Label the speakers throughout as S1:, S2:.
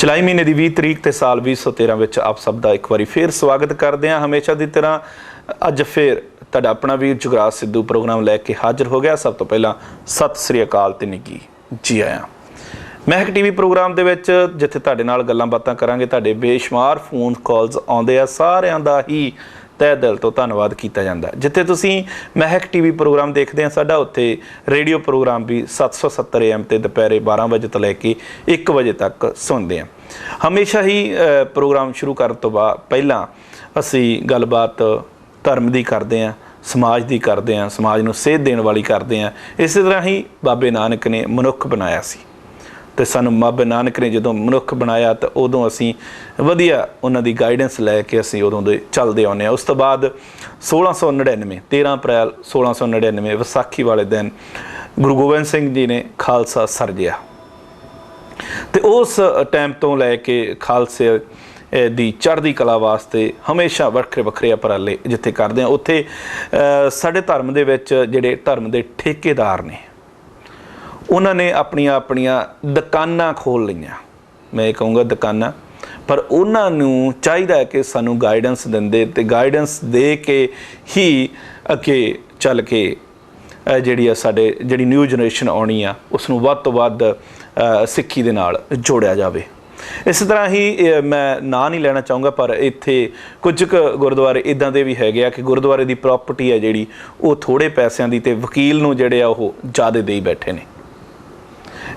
S1: जुलाई महीने की 20 तरीक तो साल 2013 में आप सब का एक बार फिर स्वागत करते हैं। हमेशा की तरह अज फिर तुहाडा अपना वीर जुगराज सिद्धू प्रोग्राम लैके हाजिर हो गया। सब तो पहला सत श्री अकाल ते निੱਘੀ जी आया। महक टीवी प्रोग्राम के जिथे तुहाडे नाल गल्लां बातां करांगे, तुहाडे बेशुमार फोन कॉल्स आउंदे आ, सारिआं दा ही तह दिल तो धन्नवाद किया जाता। जिथे तुसीं महक टीवी प्रोग्राम देखते हैं, साडा उत्थे रेडियो प्रोग्राम भी 770 AM ते दोपहरे 12 बजे तो लैके 1 बजे तक सुनते हैं। हमेशा ही प्रोग्राम शुरू करने तो बाद पहला असी गलबात धर्म की करते हैं, समाज की करते हैं, समाज नूं सेध देण वाली करते हैं। इस तरह ही बाबे नानक ने मनुख बनाया सी ते सानू बाबे नानक ने जो मनुख बनाया तो उदों असी वधिया उन्हां दी गाइडेंस लैके असी उदों दे चलते आने। उस तो बाद 1699 13 अप्रैल 1699 विसाखी वाले दिन गुरु गोबिंद सिंह जी ने खालसा सरजिया तो उस टाइम तो लैके खालसे दी चढ़दी कला वास्ते हमेशा वक्रे वक्रे उपराले जिथे करते हैं, उत्थे साडे धर्म दे विच जिहड़े धर्म दे ठेकेदार ने उन्होंने अपनिया अपनिया दुकानां खोल लईआं। मैं कहूँगा दुकानां, पर उन्होंने चाहिए कि सानू गाइडेंस देंदे ते गाइडेंस दे के ही अगे चल के जिहड़ी साडे जिहड़ी न्यू जनरेशन आउणी आ उसनूं वध तो वध सिੱਖੀ दे नाल जोड़िया जाए। इस तरह ही मैं ना नहीं लेना चाहूँगा, पर इत्थे कुछ गुरुद्वारे इदां दे भी हैगे आ कि गुरुद्वारे की प्रॉपर्टी है जिहड़ी वो थोड़े पैसों की ते वकील नूं जिहड़े आ वो ज़्यादा दे बैठे ने।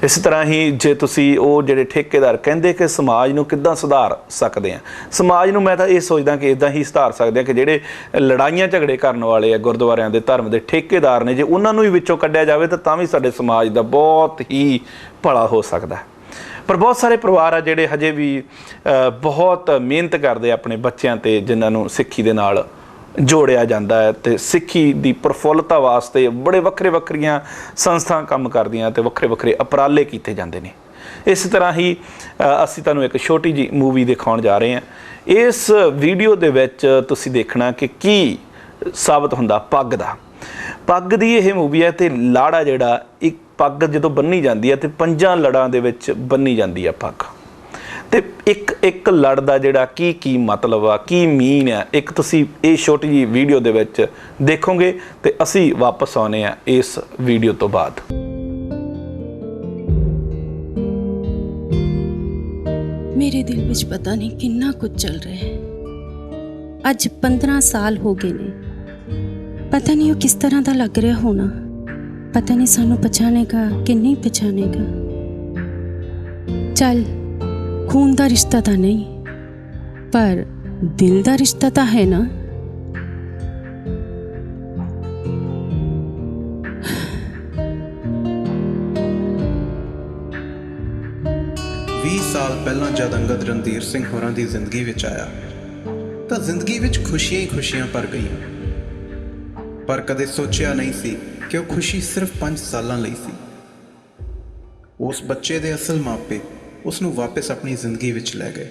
S1: इस तरह ही जे तुसी वो जिहड़े ठेकेदार कहंदे कि समाज नूं किद्दां सुधार सकते हैं, समाज नूं मैं तो ये सोचदा कि इदां ही सुधार सकते हैं कि जिहड़े लड़ाइयां झगड़े करने वाले आ गुरुद्वारियां दे धर्म दे ठेकेदार ने, जे उन्हां नूं ही विचों कड्ढिया जावे तां भी साडे समाज दा बहुत ही भला हो सकदा है। पर बहुत सारे परिवार आ जिहड़े हजे भी बहुत मेहनत करते अपने बच्चों ते जिन्हां नूं सिੱਖੀ दे नाल जोड़िया जाता है तो सिੱਖੀ की प्रफुल्लता वास्ते बड़े वक्रे वक्रियां संस्था काम करदियां ते वक्रे वक्रे उपराले किए जाते हैं। इस तरह ही असी तुहानूं एक छोटी जी मूवी दिखाउण जा रहे हैं। इस वीडियो दे विच तुसी देखना कि की साबित हुंदा पग दा। पग दी यह मूवी है तो लाड़ा जिहड़ा एक पग जदों बन्नी जाती है तो 5 लड़ां दे विच बन्नी जाती है पग, तो एक लड़ का जिहड़ा की मतलब आ की मीन है, एक तुसी ये छोटी जी वीडियो दे विच देखोगे तो असी वापस आने आ इस वीडियो तो बाद।
S2: मेरे दिल विच पता नहीं कितना कुछ चल रहा है। अज 15 साल हो गए ने, पता नहीं वो किस तरह का लग रहा होना, पता नहीं सानू पछानेगा कि नहीं पछानेगा। चल खून का रिश्ता तो नहीं, पर दिल का रिश्ता तो है ना।
S3: साल पहला जद अंगद रणधीर सिंह होरां दी जिंदगी विच आया तो जिंदगी विच खुशियां ही खुशियां भर गई, पर कदे सोचिया नहीं सी कि वह खुशी सिर्फ 5 सालां लई सी। उस बच्चे दे असल मापे उसनूं वापस अपनी जिंदगी विच लै गए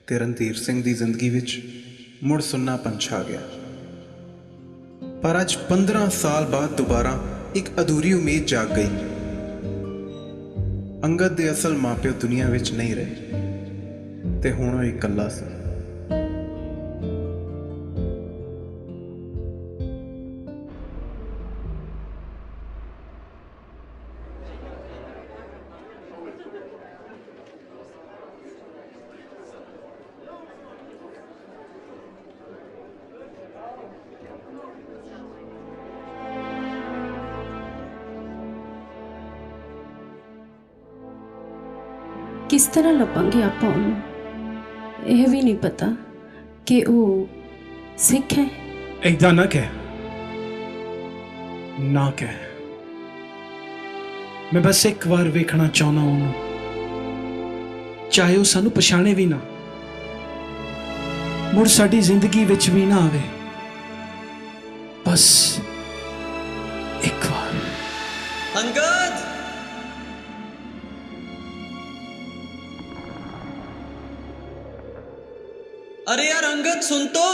S3: ते रणधीर सिंह दी जिंदगी विच मुड़ सुन्नापन छा गया। पर अज 15 साल बाद दोबारा एक अधूरी उम्मीद जाग गई। अंगद दे असल मापिओ दुनिया विच नहीं रहे ते हुण ओह इकल्ला सी।
S2: किस तरह लभांगे आप उन्होंने, यह भी नहीं पता कि वो सिख है।
S4: ऐदा ना कह, ना कह। मैं बस एक बार वेखना चाहना उन्होंने, चाहे वो सानू पछाणे भी ना, मुड़ साडी जिंदगी विच भी ना आवे, बस एक बार।
S5: अंगद, अरे यार अंगद सुन तो।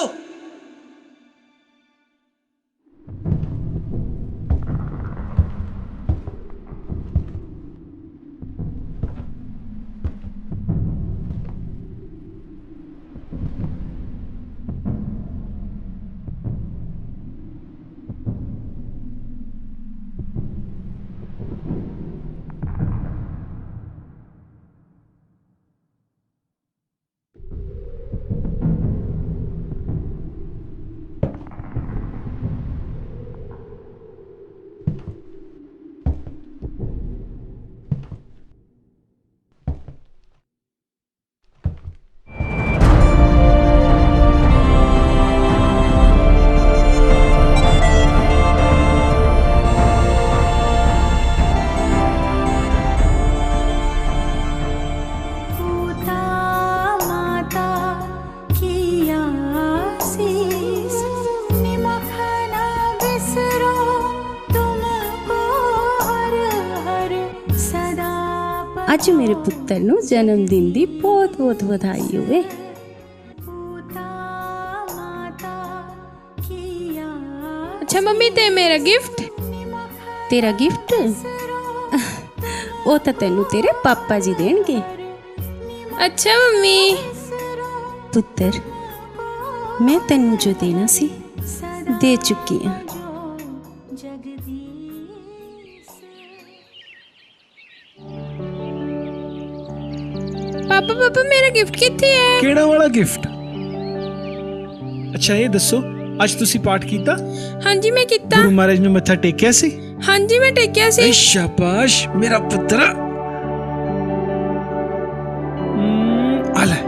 S2: ਅੱਜ ਮੇਰੇ ਪੁੱਤਰ ਨੂੰ ਜਨਮ ਦਿਨ ਦੀ ਬਹੁਤ ਬਹੁਤ ਵਧਾਈ ਹੋਵੇ।
S6: अच्छा मम्मी ते मेरा गिफ्ट
S2: ਤੇਰਾ ਗਿਫਟ ਉਹ ਤਾਂ ਤੈਨੂੰ ਤੇਰੇ ਪਾਪਾ ਜੀ ਦੇਣਗੇ।
S6: अच्छा मम्मी
S2: ਪੁੱਤਰ ਮੈਂ ਤੈਨੂੰ ਜੋ ਦੇਣਾ ਸੀ ਦੇ ਚੁੱਕੀ ਹਾਂ।
S6: पापा पापा मेरा गिफ्ट कितने है?
S4: ਕਿਹੜਾ ਵਾਲਾ ਗਿਫਟ? ਅੱਛਾ ਇਹ ਦੱਸੋ, ਅੱਜ ਤੁਸੀਂ ਪਾਠ ਕੀਤਾ?
S6: हाँ जी मैं किता।
S4: ਗੁਰੂ ਮਹਾਰਾਜ ਨੂੰ ਮੱਥਾ ਟੇਕਿਆ ਸੀ?
S6: हाँ जी मैं टेकिया सी।
S4: ਏ ਸ਼ਾਬਾਸ਼ ਮੇਰਾ ਪੁੱਤਰ। ਆ ਲੈ।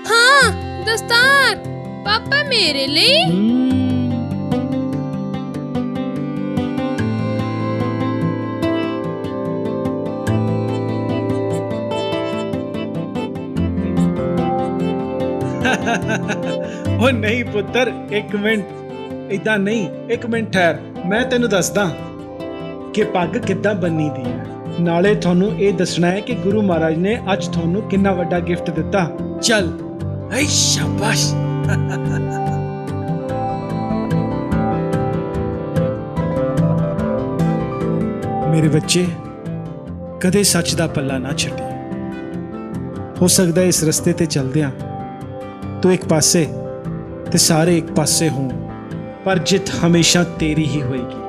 S6: हाँ दस्तार पापा मेरे लिए।
S4: ਉਹ ਨਹੀਂ ਪੁੱਤਰ, ਇੱਕ ਮਿੰਟ, ਇਦਾਂ ਨਹੀਂ, ਇੱਕ ਮਿੰਟ ਠਹਿਰ, ਮੈਂ ਤੈਨੂੰ ਦੱਸਦਾ ਕਿ ਪੱਗ ਕਿੱਦਾਂ ਬੰਨੀ ਦੀ ਹੈ। ਨਾਲੇ ਤੁਹਾਨੂੰ ਇਹ ਦੱਸਣਾ ਹੈ ਕਿ ਗੁਰੂ ਮਹਾਰਾਜ ਨੇ ਅੱਜ ਤੁਹਾਨੂੰ ਕਿੰਨਾ ਵੱਡਾ ਗਿਫਟ ਦਿੱਤਾ। ਚੱਲ ਏ ਸ਼ਾਬਾਸ਼। ਮੇਰੇ ਬੱਚੇ, ਕਦੇ ਸੱਚ ਦਾ ਪੱਲਾ ਨਾ ਛੱਡੀ। ਹੋ ਸਕਦਾ ਇਸ ਰਸਤੇ ਤੇ ਚੱਲਦਿਆਂ ਤੂੰ ਇੱਕ ਪਾਸੇ ਤੇ ਸਾਰੇ ਇੱਕ ਪਾਸੇ ਹੋਣ, ਪਰ ਜਿੱਤ ਹਮੇਸ਼ਾ ਤੇਰੀ ਹੀ ਹੋਏਗੀ।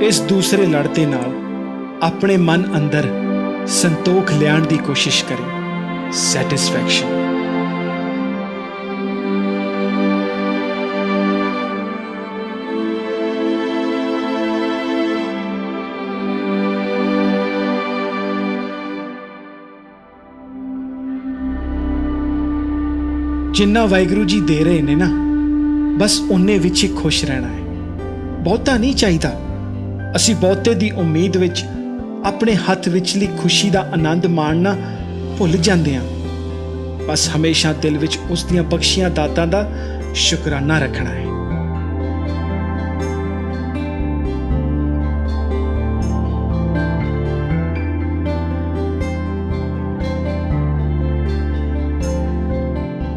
S4: ਇਸ ਦੂਸਰੇ ਲੜ ਦੇ ਨਾਲ ਆਪਣੇ ਮਨ ਅੰਦਰ ਸੰਤੋਖ ਲਿਆਉਣ ਦੀ ਕੋਸ਼ਿਸ਼ ਕਰੀ, ਸੈਟੀਸਫੈਕਸ਼ਨ। ਜਿੰਨਾ ਵਾਹਿਗੁਰੂ ਜੀ ਦੇ ਰਹੇ ਨੇ ਨਾ, ਬਸ ਉਹਨੇ ਵਿੱਚ ਹੀ ਖੁਸ਼ ਰਹਿਣਾ ਹੈ। ਬਹੁਤਾ ਨਹੀਂ ਚਾਹੀਦਾ। ਅਸੀਂ ਬਹੁਤੇ ਦੀ ਉਮੀਦ ਵਿੱਚ ਆਪਣੇ ਹੱਥ ਵਿਚਲੀ ਖੁਸ਼ੀ ਦਾ ਆਨੰਦ ਮਾਣਨਾ ਭੁੱਲ ਜਾਂਦੇ ਹਾਂ। ਬਸ ਹਮੇਸ਼ਾ ਦਿਲ ਵਿੱਚ ਉਸ ਦੀਆਂ ਬਖਸ਼ੀਆਂ ਦਾਤਾਂ ਦਾ ਸ਼ੁਕਰਾਨਾ ਰੱਖਣਾ ਹੈ।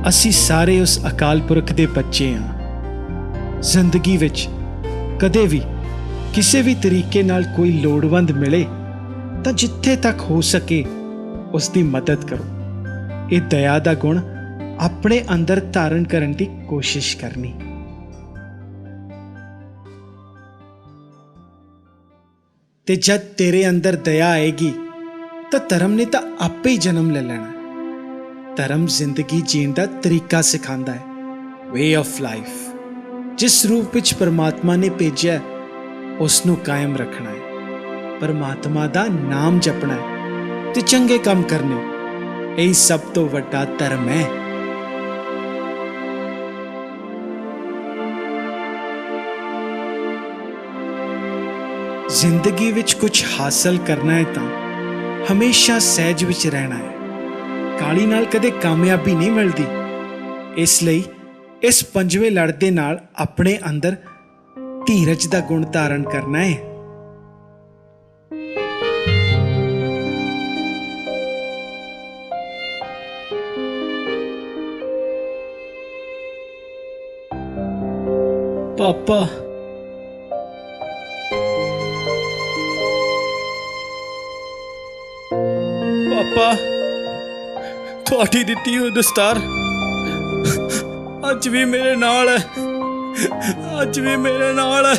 S4: ਅਸੀਂ ਸਾਰੇ ਉਸ ਅਕਾਲ ਪੁਰਖ ਦੇ ਬੱਚੇ ਹਾਂ। ਜ਼ਿੰਦਗੀ ਵਿੱਚ ਕਦੇ ਵੀ ਕਿਸੇ ਵੀ ਤਰੀਕੇ ਨਾਲ ਕੋਈ ਲੋੜਵੰਦ ਮਿਲੇ ਤਾਂ ਜਿੱਥੇ ਤੱਕ ਹੋ ਸਕੇ ਉਸ ਦੀ ਮਦਦ ਕਰੋ। ਇਹ ਦਇਆ ਦਾ ਗੁਣ ਆਪਣੇ ਅੰਦਰ ਧਾਰਨ ਕਰਨ ਦੀ ਕੋਸ਼ਿਸ਼ ਕਰਨੀ। ਤੇ ਜਦ ਤੇਰੇ ਅੰਦਰ ਦਇਆ ਆਏਗੀ ਤਾਂ ਧਰਮ ਨੇ ਤਾਂ ਆਪੇ ਹੀ ਜਨਮ ਲੈ ਲੈਣਾ। ਧਰਮ ਜ਼ਿੰਦਗੀ ਜੀਣ ਦਾ ਤਰੀਕਾ ਸਿਖਾਉਂਦਾ ਹੈ, ਵੇ ਆਫ ਲਾਈਫ। ਜਿਸ ਰੂਪ ਵਿੱਚ ਪਰਮਾਤਮਾ ਨੇ ਭੇਜਿਆ ਉਸ ਨੂੰ ਕਾਇਮ ਰੱਖਣਾ ਹੈ, ਪਰਮਾਤਮਾ ਦਾ ਨਾਮ ਜਪਣਾ ਹੈ ਤੇ ਚੰਗੇ ਕੰਮ ਕਰਨੇ। ਇਹ ਸਭ ਤੋਂ ਵੱਡਾ ਧਰਮ ਹੈ। ਜ਼ਿੰਦਗੀ ਵਿੱਚ ਕੁਝ ਹਾਸਲ ਕਰਨਾ ਹੈ ਤਾਂ ਹਮੇਸ਼ਾ ਸਹਿਜ ਵਿੱਚ ਰਹਿਣਾ ਹੈ। ਕਾਲੀ ਨਾਲ ਕਦੇ ਕਾਮਯਾਬੀ ਨਹੀਂ ਮਿਲਦੀ। ਇਸ ਲਈ ਇਸ ਪੰਜਵੇਂ ਲੜ ਦੇ ਨਾਲ ਆਪਣੇ ਅੰਦਰ ਧੀਰਜ ਦਾ ਗੁਣ ਧਾਰਨ ਕਰਨਾ ਹੈ। ਪਾਪਾ, ਪਾਪਾ, ਤੁਹਾਡੀ ਦਿੱਤੀ ਹੋਈ ਦਸਤਾਰ ਅੱਜ ਵੀ ਮੇਰੇ ਨਾਲ ਹੈ, ਅੱਜ ਵੀ ਮੇਰੇ ਨਾਲ ਹੈ।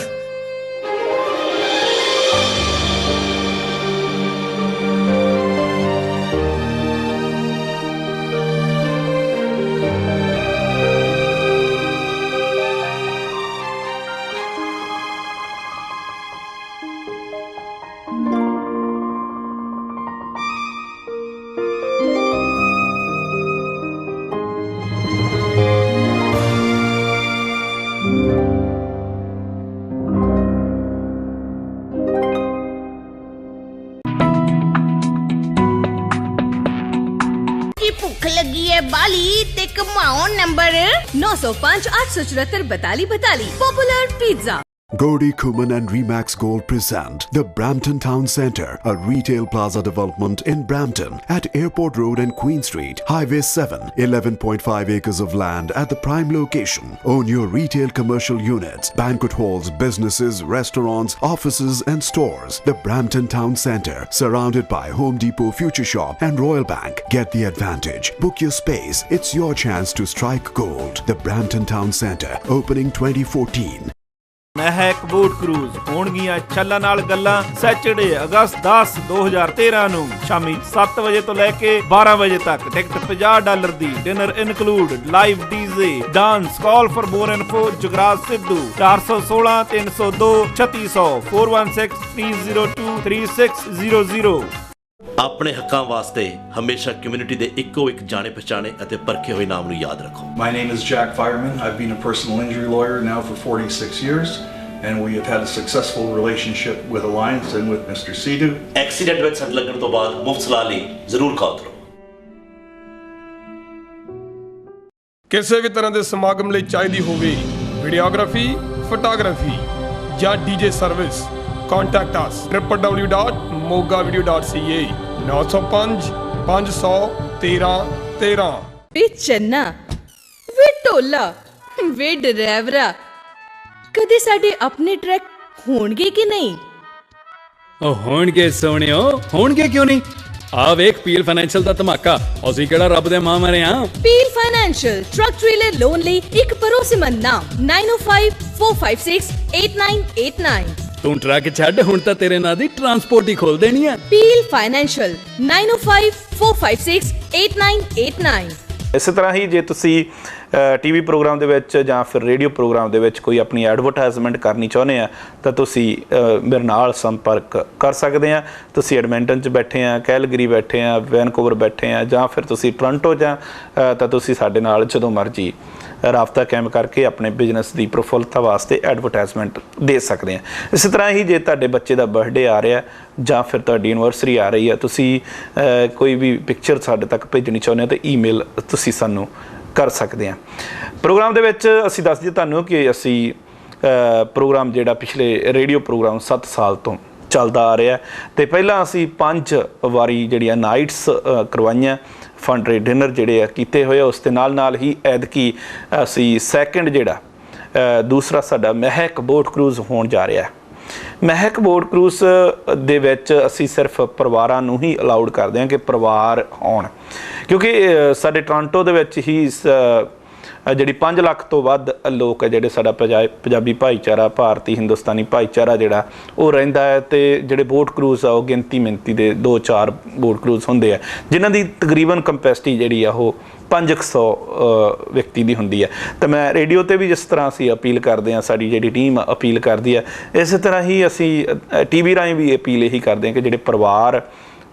S7: ਹੈ ਬਾਲੀ ਤੇ ਕਮਾਓ number 905 874 42 42 popular pizza.
S8: Godi Kuman and Remax Gold present the Brampton Town Centre, a retail plaza development in Brampton at Airport Road and Queen Street, Highway 7, 11.5 acres of land at the prime location. Own your retail commercial units, banquet halls, businesses, restaurants, offices and stores. The Brampton Town Centre, surrounded by Home Depot, Future Shop and Royal Bank. Get the advantage. Book your space. It's your chance to strike gold. The Brampton Town Centre, opening 2014.
S1: Mehak boat cruise ਹੋਣਗੀਆਂ ਛੱਲਾਂ ਨਾਲ ਗੱਲਾਂ Saturday ਅਗਸਤ 10 2013 ਨੂੰ ਸ਼ਾਮੀ 7 ਵਜੇ ਤੋਂ ਲੈ ਕੇ 12 ਵਜੇ ਤੱਕ। Ticket $50 the. Dinner include. Live DJ, dance. Call for more info Jugraj Sidhu 416 302 3600 416 302 3600।
S9: ਆਪਣੇ ਹੱਕਾਂ ਵਾਸਤੇ ਹਮੇਸ਼ਾ ਕਮਿਊਨਿਟੀ ਦੇ ਇੱਕੋ ਇੱਕ ਜਾਣੇ ਪਛਾਣੇ ਅਤੇ ਪਰਖੇ ਹੋਏ ਨਾਮ ਨੂੰ ਯਾਦ ਰੱਖੋ।
S10: My name is Jack Fireman. I've been a personal injury lawyer now for 46 years, and we have had a successful relationship with Alliance and with Mr. Sidhu.
S9: Accident ਵਿੱਚ ਸੱਟ ਲੱਗਣ ਤੋਂ ਬਾਅਦ ਮੁਫਤ ਸਲਾਹ ਲਈ ਜ਼ਰੂਰ ਕਾਲ ਕਰੋ।
S11: ਕਿਸੇ ਵੀ ਤਰ੍ਹਾਂ ਦੇ ਸਮਾਗਮ ਲਈ ਚਾਹੀਦੀ ਹੋਵੇ ਵੀਡੀਓਗ੍ਰਾਫੀ, ਫੋਟੋਗ੍ਰਾਫੀ ਜਾਂ DJ service, contact us www.mogavideo.ca 905 500 13 13।
S7: ਵੇ ਚੰਨਾ, ਵੇ ਢੋਲਾ, ਵੇ ਡਰਾਈਵਰਾ, ਕਦੇ ਸਾਡੇ ਆਪਣੇ ਟਰੈਕ ਹੋਣਗੇ ਕਿ ਨਹੀਂ?
S12: ਉਹ ਹੋਣਗੇ ਸੋਹਣਿਓ, ਹੋਣਗੇ ਕਿਉਂ ਨਹੀਂ। ਆ ਵੇਖ ਪੀਲ ਫਾਈਨੈਂਸ਼ੀਅਲ ਦਾ ਧਮਾਕਾ। ਅਸੀਂ ਕਿਹੜਾ ਰੱਬ ਦੇ ਮਾਂ ਮਰੇ ਆ।
S7: Peel financial truck trailer loan ਲਈ ਇੱਕ ਭਰੋਸੇਮੰਦ ਨਾਮ 905 456 8989।
S12: ਤੂੰ ਟਰੱਕ ਛੱਡ, ਹੁਣ ਤਾਂ ਤੇਰੇ ਨਾਂ ਦੀ ਟਰਾਂਸਪੋਰਟ ਹੀ ਖੋਲ ਦੇਣੀ ਆ।
S7: Peel financial 905 456 8989।
S1: ਇਸੇ ਤਰ੍ਹਾਂ ਹੀ ਜੇ ਤੁਸੀਂ ਟੀਵੀ ਪ੍ਰੋਗਰਾਮ ਦੇ ਵਿੱਚ ਜਾਂ ਫਿਰ ਰੇਡੀਓ ਪ੍ਰੋਗਰਾਮ ਦੇ ਵਿੱਚ ਕੋਈ ਆਪਣੀ ਐਡਵਰਟਾਈਜ਼ਮੈਂਟ ਕਰਨੀ ਚਾਹੁੰਦੇ ਆ ਤਾਂ ਤੁਸੀਂ ਮੇਰੇ ਨਾਲ ਸੰਪਰਕ ਕਰ ਸਕਦੇ ਆ। ਤੁਸੀਂ ਐਡਮਿੰਟਨ 'ਚ ਬੈਠੇ ਆ, ਕੈਲਗਰੀ ਬੈਠੇ ਆ, ਵੈਨਕੂਵਰ ਬੈਠੇ ਆ, ਜਾਂ ਫਿਰ ਤੁਸੀਂ ਟੋਰਾਂਟੋ ਜਾਂ ਤਾਂ ਤੁਸੀਂ ਸਾਡੇ ਨਾਲ ਜਦੋਂ ਮਰਜ਼ੀ ਰਾਬਤਾ ਕਾਇਮ ਕਰਕੇ ਆਪਣੇ ਬਿਜ਼ਨਸ ਦੀ ਪ੍ਰਫੁੱਲਤਾ ਵਾਸਤੇ ਐਡਵਰਟਾਈਜ਼ਮੈਂਟ ਦੇ ਸਕਦੇ ਆ। ਇਸੇ ਤਰ੍ਹਾਂ ਹੀ ਜੇ ਤੁਹਾਡੇ ਬੱਚੇ ਦਾ ਬਰਥਡੇ ਆ ਰਿਹਾ ਜਾਂ ਫਿਰ ਤੁਹਾਡੀ ਐਨਵਰਸਰੀ ਆ ਰਹੀ ਹੈ, ਤੁਸੀਂ ਕੋਈ ਵੀ ਪਿਕਚਰ ਸਾਡੇ ਤੱਕ ਭੇਜਣੀ ਚਾਹੁੰਦੇ ਹੋ ਤਾਂ ਈਮੇਲ ਤੁਸੀਂ ਸਾਨੂੰ ਕਰ ਸਕਦੇ ਹਾਂ। ਪ੍ਰੋਗਰਾਮ ਦੇ ਵਿੱਚ ਅਸੀਂ ਦੱਸ ਦਈਏ ਤੁਹਾਨੂੰ ਕਿ ਅਸੀਂ ਪ੍ਰੋਗਰਾਮ ਜਿਹੜਾ ਪਿਛਲੇ ਰੇਡੀਓ ਪ੍ਰੋਗਰਾਮ 7 ਸਾਲ ਤੋਂ ਚੱਲਦਾ ਆ ਰਿਹਾ ਤੇ ਪਹਿਲਾਂ ਅਸੀਂ 5 ਵਾਰੀ ਜਿਹੜੀਆਂ ਨਾਈਟਸ ਕਰਵਾਈਆਂ, ਫੰਡ ਰੇ ਡਿਨਰ ਜਿਹੜੇ ਆ ਕੀਤੇ ਹੋਏ। ਉਸ ਦੇ ਨਾਲ ਹੀ ਐਤਕੀ ਅਸੀਂ ਸੈਕਿੰਡ ਜਿਹੜਾ ਦੂਸਰਾ ਸਾਡਾ ਮਹਿਕ ਬੋਟ ਕਰੂਜ਼ ਹੋਣ ਜਾ ਰਿਹਾ। ਮਹਿਕ ਬੋਟ ਕਰੂਜ਼ ਦੇ ਵਿੱਚ ਅਸੀਂ ਸਿਰਫ ਪਰਿਵਾਰਾਂ ਨੂੰ ਹੀ ਅਲਾਉਡ ਕਰਦੇ ਹਾਂ ਕਿ ਪਰਿਵਾਰ ਆਉਣ, ਕਿਉਂਕਿ ਸਾਡੇ ਟੋਰਾਂਟੋ ਦੇ ਵਿੱਚ ਹੀ ਜਿਹੜੀ 5 ਲੱਖ ਤੋਂ ਵੱਧ ਲੋਕ ਹੈ ਜਿਹੜੇ ਸਾਡਾ ਪੰਜਾਬੀ ਭਾਈਚਾਰਾ, ਭਾਰਤੀ ਹਿੰਦੁਸਤਾਨੀ ਭਾਈਚਾਰਾ ਜਿਹੜਾ ਉਹ ਰਹਿੰਦਾ ਹੈ। ਤੇ ਜਿਹੜੇ ਬੋਟ ਕਰੂਜ਼ ਆ ਉਹ ਗਿਣਤੀ ਮਿੰਤੀ ਦੇ 2-4 ਬੋਟ ਕਰੂਜ਼ ਹੁੰਦੇ ਆ ਜਿਨ੍ਹਾਂ ਦੀ ਤਕਰੀਬਨ ਕੰਪੈਸਿਟੀ ਜਿਹੜੀ ਆ ਉਹ 500 ਵਿਅਕਤੀ ਦੀ ਹੁੰਦੀ ਹੈ। ਤਾਂ ਮੈਂ ਰੇਡੀਓ ਤੇ ਵੀ ਜਿਸ ਤਰ੍ਹਾਂ ਅਸੀਂ ਅਪੀਲ ਕਰਦੇ ਹਾਂ, ਸਾਡੀ ਜਿਹੜੀ ਟੀਮ ਅਪੀਲ ਕਰਦੀ ਹੈ, ਇਸੇ ਤਰ੍ਹਾਂ ਹੀ ਅਸੀਂ ਟੀਵੀ ਰਾਹੀਂ ਵੀ ਅਪੀਲ ਇਹੀ ਕਰਦੇ ਹਾਂ ਕਿ ਜਿਹੜੇ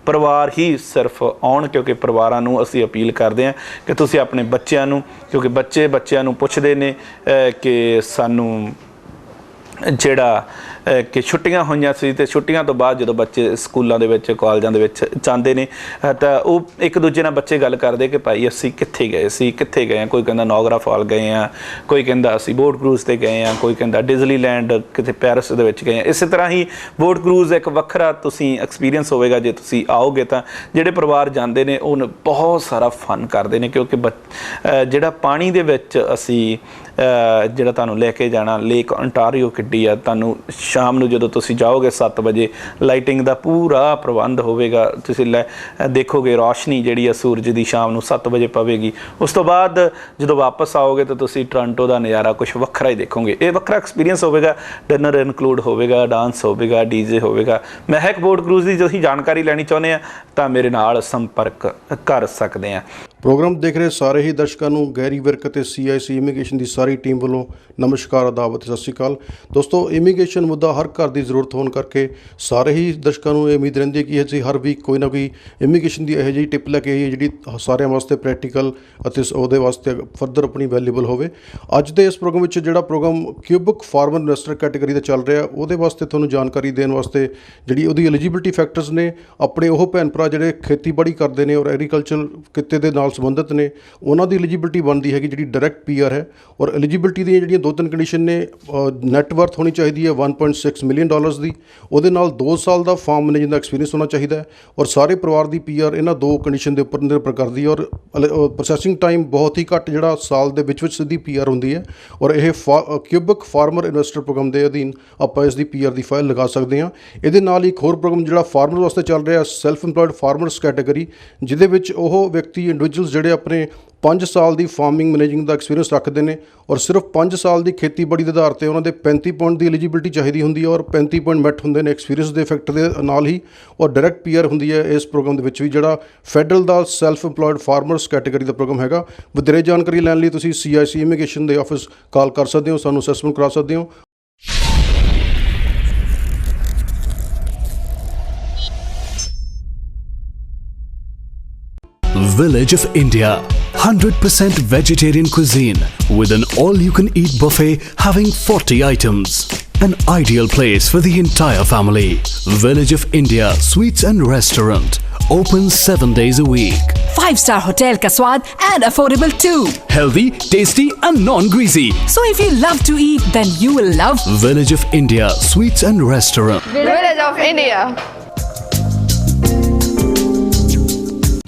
S1: ਪਰਿਵਾਰ ਹੀ ਸਿਰਫ ਆਉਣ, ਕਿਉਂਕਿ ਪਰਿਵਾਰਾਂ ਨੂੰ ਅਸੀਂ ਅਪੀਲ ਕਰਦੇ ਹਾਂ ਕਿ ਤੁਸੀਂ ਆਪਣੇ ਬੱਚਿਆਂ ਨੂੰ, ਕਿਉਂਕਿ ਬੱਚਿਆਂ ਨੂੰ ਪੁੱਛਦੇ ਨੇ ਕਿ ਸਾਨੂੰ ਜਿਹੜਾ ਕਿ ਛੁੱਟੀਆਂ ਹੋਈਆਂ ਸੀ ਤੇ ਛੁੱਟੀਆਂ ਤੋਂ ਬਾਅਦ ਜਦੋਂ ਬੱਚੇ ਸਕੂਲਾਂ ਦੇ ਵਿੱਚ, ਕਾਲਜਾਂ ਦੇ ਵਿੱਚ ਜਾਂਦੇ ਨੇ ਤਾਂ ਉਹ ਇੱਕ ਦੂਜੇ ਨਾਲ ਬੱਚੇ ਗੱਲ ਕਰਦੇ ਕਿ ਭਾਈ ਅਸੀਂ ਕਿੱਥੇ ਗਏ ਸੀ, ਕਿੱਥੇ ਗਏ ਹਾਂ। ਕੋਈ ਕਹਿੰਦਾ ਨਾਇਗਰਾ ਫਾਲ ਗਏ ਹਾਂ, ਕੋਈ ਕਹਿੰਦਾ ਅਸੀਂ ਬੋਟ ਕਰੂਜ਼ ਤੇ ਗਏ ਹਾਂ, ਕੋਈ ਕਹਿੰਦਾ ਡਿਜ਼ਨੀਲੈਂਡ ਕਿਤੇ ਪੈਰਿਸ ਦੇ ਵਿੱਚ ਗਏ ਹਾਂ। ਇਸੇ ਤਰ੍ਹਾਂ ਹੀ ਬੋਟ ਕਰੂਜ਼ ਇੱਕ ਵੱਖਰਾ ਤੁਸੀਂ ਐਕਸਪੀਰੀਅੰਸ ਹੋਵੇਗਾ ਜੇ ਤੁਸੀਂ ਆਓਗੇ ਤਾਂ। ਜਿਹੜੇ ਪਰਿਵਾਰ ਜਾਂਦੇ ਨੇ ਉਹ ਬਹੁਤ ਸਾਰਾ ਫਨ ਕਰਦੇ ਨੇ, ਕਿਉਂਕਿ ਜਿਹੜਾ ਪਾਣੀ ਦੇ ਵਿੱਚ ਅਸੀਂ ਜਿਹੜਾ ਤੁਹਾਨੂੰ ਲੈ ਕੇ ਜਾਣਾ, ਲੇਕ ontario ਕਿੱਡੀ ਆ, ਤੁਹਾਨੂੰ ਸ਼ਾਮ ਨੂੰ ਜਦੋਂ ਤੁਸੀਂ ਜਾਓਗੇ 7 ਵਜੇ ਲਾਈਟਿੰਗ ਦਾ ਪੂਰਾ ਪ੍ਰਬੰਧ ਹੋਵੇਗਾ। ਤੁਸੀਂ ਦੇਖੋਗੇ ਰੌਸ਼ਨੀ ਜਿਹੜੀ ਆ ਸੂਰਜ ਦੀ ਸ਼ਾਮ ਨੂੰ 7 ਵਜੇ ਪਵੇਗੀ। ਉਸ ਤੋਂ ਬਾਅਦ ਜਦੋਂ ਵਾਪਸ ਆਓਗੇ ਤਾਂ ਤੁਸੀਂ ਟੋਰਾਂਟੋ ਦਾ ਨਜ਼ਾਰਾ ਕੁਝ ਵੱਖਰਾ ਹੀ ਦੇਖੋਗੇ। ਇਹ ਵੱਖਰਾ ਐਕਸਪੀਰੀਅੰਸ ਹੋਵੇਗਾ। ਡਿਨਰ ਇਨਕਲੂਡ ਹੋਵੇਗਾ, ਡਾਂਸ ਹੋਵੇਗਾ, ਡੀਜੇ ਹੋਵੇਗਾ। ਮਹਿਕ ਬੋਟ ਕਰੂਜ਼ ਦੀ ਤੁਸੀਂ ਜਾਣਕਾਰੀ ਲੈਣੀ ਚਾਹੁੰਦੇ ਆ ਤਾਂ ਮੇਰੇ ਨਾਲ ਸੰਪਰਕ ਕਰ ਸਕਦੇ ਆ।
S13: ਪ੍ਰੋਗਰਾਮ ਦੇਖ ਰਹੇ ਸਾਰੇ ਹੀ ਦਰਸ਼ਕਾਂ ਨੂੰ ਗੈਰੀ ਵਿਰਕ ਅਤੇ CIC ਇਮੀਗ੍ਰੇਸ਼ਨ ਦੀ ਸਾਰੀ ਟੀਮ ਵੱਲੋਂ ਨਮਸਕਾਰ, ਆਦਾਬ ਅਤੇ ਸਤਿ ਸ਼੍ਰੀ ਅਕਾਲ। ਦੋਸਤੋ, ਇਮੀਗ੍ਰੇਸ਼ਨ ਮੁੱਦਾ ਹਰ ਘਰ ਦੀ ਜ਼ਰੂਰਤ ਹੋਣ ਕਰਕੇ ਸਾਰੇ ਹੀ ਦਰਸ਼ਕਾਂ ਨੂੰ ਇਹ ਉਮੀਦ ਰਹਿੰਦੀ ਹੈ ਕਿ ਅਸੀਂ ਹਰ ਵੀਕ ਕੋਈ ਨਾ ਕੋਈ ਇਮੀਗ੍ਰੇਸ਼ਨ ਦੀ ਇਹੋ ਜਿਹੀ ਟਿਪ ਲੈ ਕੇ ਆਈਏ ਜਿਹੜੀ ਸਾਰਿਆਂ ਵਾਸਤੇ ਪ੍ਰੈਕਟੀਕਲ ਅਤੇ ਉਹਦੇ ਵਾਸਤੇ ਫਰਦਰ ਆਪਣੀ ਵੈਲਿਊਬਲ ਹੋਵੇ। ਅੱਜ ਦੇ ਇਸ ਪ੍ਰੋਗਰਾਮ ਵਿੱਚ ਜਿਹੜਾ program Quebec farmer investor category ਦਾ ਚੱਲ ਰਿਹਾ, ਉਹਦੇ ਵਾਸਤੇ ਤੁਹਾਨੂੰ ਜਾਣਕਾਰੀ ਦੇਣ ਵਾਸਤੇ ਜਿਹੜੀ ਉਹਦੀ ਐਲੀਜੀਬਿਲਿਟੀ ਫੈਕਟਰਸ ਨੇ, ਆਪਣੇ ਉਹ ਭੈਣ ਭਰਾ ਜਿਹੜੇ ਖੇਤੀਬਾੜੀ ਕਰਦੇ ਨੇ ਔਰ ਐਗਰੀਕਲਚਰ ਕਿੱਤੇ ਦੇ ਨਾਲ ਸੰਬੰਧਿਤ ਨੇ ਉਹਨਾਂ ਦੀ ਐਲੀਜੀਬਿਲਟੀ ਬਣਦੀ ਹੈਗੀ ਜਿਹੜੀ ਡਾਇਰੈਕਟ ਪੀਆਰ ਹੈ। ਔਰ ਐਲੀਜੀਬਿਲਟੀ ਦੀਆਂ ਜਿਹੜੀਆਂ 2-3 ਕੰਡੀਸ਼ਨ ਨੇ, ਨੈਟ ਵਰਥ ਹੋਣੀ ਚਾਹੀਦੀ ਹੈ $1.6 ਮਿਲੀਅਨ ਦੀ, ਉਹਦੇ ਨਾਲ 2 ਸਾਲ ਦਾ ਫਾਰਮ ਮੈਨੇਜਿੰਗ ਦਾ ਐਕਸਪੀਰੀਅੰਸ ਹੋਣਾ ਚਾਹੀਦਾ ਹੈ। ਔਰ ਸਾਰੇ ਪਰਿਵਾਰ ਦੀ ਪੀਆਰ ਇਹਨਾਂ 2 ਕੰਡੀਸ਼ਨ ਦੇ ਉੱਪਰ ਨਿਰਭਰ ਕਰਦੀ ਹੈ। ਔਰ ਪ੍ਰੋਸੈਸਿੰਗ ਟਾਈਮ ਬਹੁਤ ਹੀ ਘੱਟ, ਜਿਹੜਾ ਸਾਲ ਦੇ ਵਿੱਚ ਸਿੱਧੀ ਪੀਆਰ ਹੁੰਦੀ ਹੈ। ਔਰ ਇਹ ਕਿਊਬਿਕ ਫਾਰਮਰ ਇਨਵੈਸਟਰ ਪ੍ਰੋਗਰਾਮ ਦੇ ਅਧੀਨ ਆਪਾਂ ਇਸ ਦੀ ਪੀਆਰ ਦੀ ਫਾਈਲ ਲਗਾ ਸਕਦੇ ਹਾਂ। ਇਹਦੇ ਨਾਲ ਇੱਕ ਹੋਰ ਪ੍ਰੋਗਰਾਮ ਜਿਹੜਾ ਫਾਰਮਰ ਵਾਸਤੇ ਚੱਲ ਰਿਹਾ, ਸੈਲਫ ਇੰਪਲੋਇਡ ਫਾਰਮਰਸ ਕੈਟਾਗਰੀ, ਜਿਹਦੇ ਵਿੱਚ ਉਹ ਵਿਅਕਤੀ ਇੰਡੀਵਿਜੂਅਲਸ ਜਿਹੜੇ ਆਪਣੇ 5 ਸਾਲ ਦੀ ਫਾਰਮਿੰਗ ਮੈਨੇਜਿੰਗ ਦਾ ਐਕਸਪੀਰੀਅੰਸ ਰੱਖਦੇ ਨੇ ਔਰ ਸਿਰਫ 5 ਸਾਲ ਦੀ ਖੇਤੀਬਾੜੀ ਦੇ ਆਧਾਰ 'ਤੇ ਉਹਨਾਂ ਦੇ 35 ਪੁਆਇੰਟ ਦੀ ਐਲੀਜੀਬਿਲਟੀ ਚਾਹੀਦੀ ਹੁੰਦੀ ਹੈ। ਔਰ 35 ਪੁਆਇੰਟ ਮੈਟ ਹੁੰਦੇ ਨੇ ਐਕਸਪੀਰੀਅੰਸ ਦੇ ਇਫੈਕਟ ਦੇ ਨਾਲ ਹੀ। ਔਰ ਡਾਇਰੈਕਟ ਪੀਆਰ ਹੁੰਦੀ ਹੈ ਇਸ ਪ੍ਰੋਗਰਾਮ ਦੇ ਵਿੱਚ ਵੀ, ਜਿਹੜਾ ਫੈਡਰਲ ਦਾ ਸੈਲਫ ਇੰਪਲੋਇਡ ਫਾਰਮਰਸ ਕੈਟਾਗਰੀ ਦਾ ਪ੍ਰੋਗਰਾਮ ਹੈਗਾ। ਵਧੇਰੇ ਜਾਣਕਾਰੀ ਲੈਣ ਲਈ ਤੁਸੀਂ CIC ਇਮੀਗ੍ਰੇਸ਼ਨ ਦੇ ਆਫਿਸ ਕਾਲ ਕਰ ਸਕਦੇ ਹੋ, ਸਾਨੂੰ ਅਸੈਸਮੈਂਟ ਕਰਾ ਸਕਦੇ ਹੋ।
S14: Village of India, 100% vegetarian cuisine with an all-you-can-eat buffet having 40 items. An ideal place for the entire family. Village of India Sweets and Restaurant, open 7 days a week.
S15: 5-star hotel ka swad and affordable too.
S14: Healthy, tasty and non-greasy.
S15: So if you love to eat, then you will love
S14: Village of India Sweets and Restaurant.
S16: Village of India.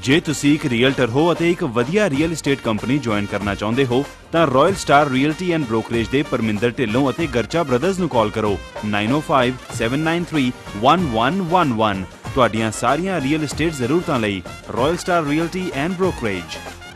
S17: ਜੇ ਤੁਸੀਂ ਇੱਕ realtor ਹੋ ਅਤੇ ਇੱਕ ਵਧੀਆ real estate company join ਕਰਨਾ ਚਾਹੁੰਦੇ ਹੋ ਤਾਂ royal Star Realty and brokerage ਦੇ ਪਰਮਿੰਦਰ ਢਿੱਲੋਂ ਅਤੇ ਗਰਚਾ ਬ੍ਰਦਰਜ਼ ਨੂੰ ਕਾਲ ਕਰੋ 9057931111। ਤੁਹਾਡੀਆਂ ਸਾਰੀਆਂ ਰੀਅਲ ਏਸਟੇਟ ਜ਼ਰੂਰਤਾਂ ਲਈ Royal Star Realty and brokerage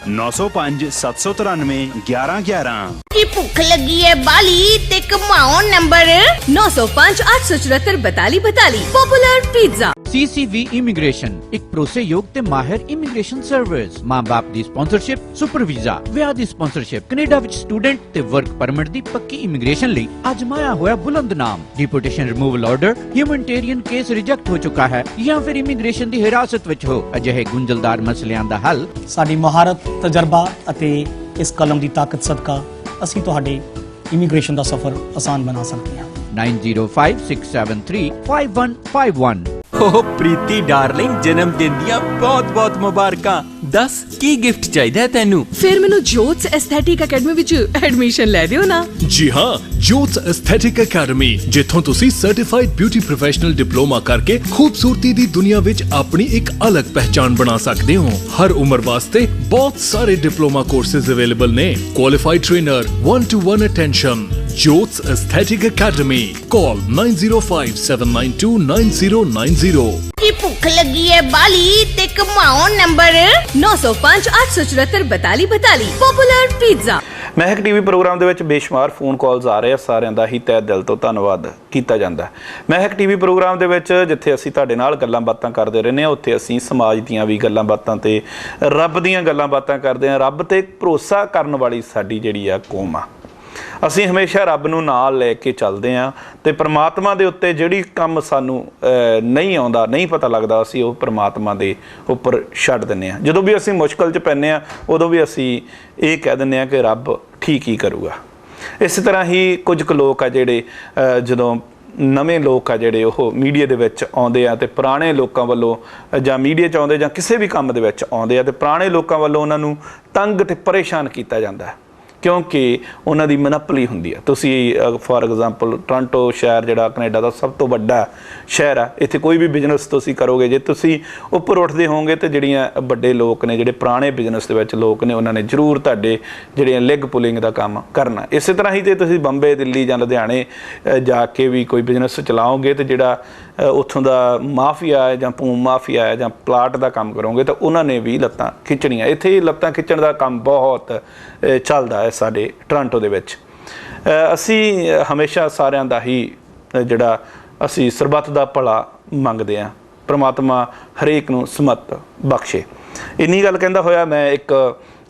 S17: 9057731111।
S7: ਕੀ ਭੁੱਖ ਲੱਗੀ ਹੈ ਬਾਲੀ ਤੇ ਕਮਾਓ number 9058744242 popular pizza.
S18: CCV immigration ਇੱਕ ਭਰੋਸੇਯੋਗ ਤੇ ਮਾਹਿਰ ਇਮੀਗ੍ਰੇਸ਼ਨ ਸਰਵਿਸ, ਮਾਂ-ਬਾਪ ਦੀ ਸਪਾਂਸਰਸ਼ਿਪ, ਸੁਪਰ ਵੀਜ਼ਾ, ਵਿਆਹ ਦੀ ਸਪਾਂਸਰਸ਼ਿਪ, ਕੈਨੇਡਾ ਵਿੱਚ ਸਟੂਡੈਂਟ ਤੇ ਵਰਕ ਪਰਮਿਟ ਦੀ ਪੱਕੀ ਇਮੀਗ੍ਰੇਸ਼ਨ ਲਈ ਅਜਮਾਇਆ ਹੋਇਆ ਬੁਲੰਦ ਨਾਮ। Deportation removal order, humanitarian case reject ਹੋ ਚੁੱਕਾ ਹੈ ਜਾਂ ਫਿਰ ਇਮੀਗ੍ਰੇਸ਼ਨ ਦੀ ਹਿਰਾਸਤ ਵਿੱਚ ਹੋ, ਅਜਿਹੇ ਗੁੰਝਲਦਾਰ ਮਸਲਿਆਂ ਦਾ ਹੱਲ
S19: ਸਾਡੀ ਮਹਾਰਤ, ਤਜਰਬਾ ਅਤੇ ਇਸ ਕਲਮ ਦੀ ਤਾਕਤ ਸਦਕਾ ਅਸੀਂ ਤੁਹਾਡੇ ਇਮੀਗ੍ਰੇਸ਼ਨ ਦਾ ਸਫ਼ਰ ਆਸਾਨ ਬਣਾ ਸਕਦੇ ਹਾਂ।
S18: 9056735151।
S20: ਓਹ ਪ੍ਰੀਤੀ ਡਾਰਲਿੰਗ, ਜਨਮ ਦਿਨ ਦੀਆਂ ਬਹੁਤ-ਬਹੁਤ ਮੁਬਾਰਕਾਂ। ਦੱਸ ਕੀ ਗਿਫਟ ਚਾਹੀਦਾ ਹੈ ਤੈਨੂੰ?
S7: ਫਿਰ ਮੈਨੂੰ ਜੋਤਸ ਐਸਥੈਟਿਕ ਅਕੈਡਮੀ ਵਿੱਚ ਐਡਮਿਸ਼ਨ ਲੈ ਦਿਓ ਨਾ।
S12: ਜੀ ਹਾਂ, ਜੋਤਸ ਐਸਥੈਟਿਕ ਅਕੈਡਮੀ, ਜਿੱਥੋਂ ਤੁਸੀਂ ਸਰਟੀਫਾਈਡ ਬਿਊਟੀ ਪ੍ਰੋਫੈਸ਼ਨਲ ਡਿਪਲੋਮਾ ਕਰਕੇ ਖੂਬਸੂਰਤੀ ਦੀ ਦੁਨੀਆ ਵਿੱਚ ਆਪਣੀ ਇੱਕ ਅਲੱਗ ਪਹਿਚਾਣ ਬਣਾ ਸਕਦੇ ਹੋ। ਹਰ ਉਮਰ ਵਾਸਤੇ ਬਹੁਤ ਸਾਰੇ ਡਿਪਲੋਮਾ ਕੋਰਸਿਸ ਅਵੇਲੇਬਲ ਨੇ। Qualified trainer, 1-to-1 attention. Jyots aesthetic academy, call 9057929090।
S7: ਕੀ ਭੁੱਖ ਲੱਗੀ ਹੈ ਬਾਲੀ ਤੇ ਕਮਾਓ number 9058744242 popular pizza.
S1: Mehak TV program ਦੇ ਵਿੱਚ ਬੇਸ਼ੁਮਾਰ ਫੋਨ ਕਾਲਸ ਆ ਰਹੇ ਆ, ਸਾਰਿਆਂ ਦਾ ਹੀ ਤਹਿ ਦਿਲ ਤੋਂ ਧੰਨਵਾਦ ਕੀਤਾ ਜਾਂਦਾ। ਮਹਿਕ ਟੀਵੀ ਪ੍ਰੋਗਰਾਮ ਦੇ ਵਿੱਚ ਜਿੱਥੇ ਅਸੀਂ ਤੁਹਾਡੇ ਨਾਲ ਗੱਲਾਂ ਬਾਤਾਂ ਕਰਦੇ ਰਹਿੰਦੇ ਹਾਂ, ਉੱਥੇ ਅਸੀਂ ਸਮਾਜ ਦੀਆਂ ਵੀ ਗੱਲਾਂ ਬਾਤਾਂ ਤੇ ਰੱਬ ਦੀਆਂ ਗੱਲਾਂ ਬਾਤਾਂ ਕਰਦੇ ਹਾਂ। ਰੱਬ ਤੇ ਭਰੋਸਾ ਕਰਨ ਵਾਲੀ ਸਾਡੀ ਜਿਹੜੀ ਆ ਕੌਮ ਆ। ਅਸੀਂ ਹਮੇਸ਼ਾ ਰੱਬ ਨੂੰ ਨਾਲ ਲੈ ਕੇ ਚੱਲਦੇ ਹਾਂ ਤੇ ਪ੍ਰਮਾਤਮਾ ਦੇ ਉੱਤੇ ਜਿਹੜੀ ਕੰਮ ਸਾਨੂੰ ਨਹੀਂ ਆਉਂਦਾ, ਨਹੀਂ ਪਤਾ ਲੱਗਦਾ, ਅਸੀਂ ਉਹ ਪ੍ਰਮਾਤਮਾ ਦੇ ਉੱਪਰ ਛੱਡ ਦਿੰਦੇ ਹਾਂ। ਜਦੋਂ ਵੀ ਅਸੀਂ ਮੁਸ਼ਕਲ 'ਚ ਪੈਂਦੇ ਹਾਂ, ਉਦੋਂ ਵੀ ਅਸੀਂ ਇਹ ਕਹਿ ਦਿੰਦੇ ਹਾਂ ਕਿ ਰੱਬ ਠੀਕ ਹੀ ਕਰੂਗਾ। ਇਸੇ ਤਰ੍ਹਾਂ ਹੀ ਕੁਝ ਕੁ ਲੋਕ ਆ ਜਿਹੜੇ ਜਦੋਂ ਨਵੇਂ ਲੋਕ ਆ ਜਿਹੜੇ ਉਹ ਮੀਡੀਆ ਦੇ ਵਿੱਚ ਆਉਂਦੇ ਆ ਤੇ ਪੁਰਾਣੇ ਲੋਕਾਂ ਵੱਲੋਂ ਜਾਂ ਮੀਡੀਆ 'ਚ ਆਉਂਦੇ ਜਾਂ ਕਿਸੇ ਵੀ ਕੰਮ ਦੇ ਵਿੱਚ ਆਉਂਦੇ ਆ ਤੇ ਪੁਰਾਣੇ ਲੋਕਾਂ ਵੱਲੋਂ ਉਹਨਾਂ ਨੂੰ ਤੰਗ ਤੇ ਪਰੇਸ਼ਾਨ ਕੀਤਾ ਜਾਂਦਾ ਹੈ, ਕਿਉਂਕਿ ਉਹਨਾਂ ਦੀ ਮਨੋਪਲੀ ਹੁੰਦੀ ਹੈ। ਤੁਸੀਂ ਫੋਰ ਐਗਜ਼ਾਮਪਲ ਟੋਰਾਂਟੋ ਸ਼ਹਿਰ ਜਿਹੜਾ ਕੈਨੇਡਾ ਦਾ ਸਭ ਤੋਂ ਵੱਡਾ ਸ਼ਹਿਰ ਆ, ਇੱਥੇ ਕੋਈ ਵੀ ਬਿਜ਼ਨਸ ਤੁਸੀਂ ਕਰੋਗੇ, ਜੇ ਤੁਸੀਂ ਉੱਪਰ ਉੱਠਦੇ ਹੋਵੋਗੇ ਤਾਂ ਜਿਹੜੀਆਂ ਵੱਡੇ ਲੋਕ ਨੇ, ਜਿਹੜੇ ਪੁਰਾਣੇ ਬਿਜ਼ਨਸ ਦੇ ਵਿੱਚ ਲੋਕ ਨੇ, ਉਹਨਾਂ ਨੇ ਜ਼ਰੂਰ ਤੁਹਾਡੇ ਜਿਹੜੀਆਂ ਲੈਗ ਪੁਲਿੰਗ ਦਾ ਕੰਮ ਕਰਨਾ। ਇਸੇ ਤਰ੍ਹਾਂ ਹੀ ਜੇ ਤੁਸੀਂ ਬੰਬੇ, ਦਿੱਲੀ ਜਾਂ ਲੁਧਿਆਣੇ ਜਾ ਕੇ ਵੀ ਕੋਈ ਬਿਜ਼ਨਸ ਚਲਾਓਗੇ ਤੇ ਜਿਹੜਾ ਉੱਥੋਂ ਦਾ ਮਾਫੀਆ ਹੈ ਜਾਂ ਭੂਮ ਮਾਫੀਆ ਹੈ ਜਾਂ ਪਲਾਟ ਦਾ ਕੰਮ ਕਰੋਗੇ ਤਾਂ ਉਹਨਾਂ ਨੇ ਵੀ ਲੱਤਾਂ ਖਿੱਚਣੀਆਂ। ਇੱਥੇ ਲੱਤਾਂ ਖਿੱਚਣ ਦਾ ਕੰਮ ਬਹੁਤ ਚੱਲਦਾ ਹੈ ਸਾਡੇ ਟੋਰਾਂਟੋ ਦੇ ਵਿੱਚ। ਅਸੀਂ ਹਮੇਸ਼ਾ ਸਾਰਿਆਂ ਦਾ ਹੀ ਜਿਹੜਾ ਅਸੀਂ ਸਰਬੱਤ ਦਾ ਭਲਾ ਮੰਗਦੇ ਹਾਂ, ਪ੍ਰਮਾਤਮਾ ਹਰੇਕ ਨੂੰ ਸਮਤ ਬਖਸ਼ੇ। ਇੰਨੀ ਗੱਲ ਕਹਿੰਦਾ ਹੋਇਆ ਮੈਂ ਇੱਕ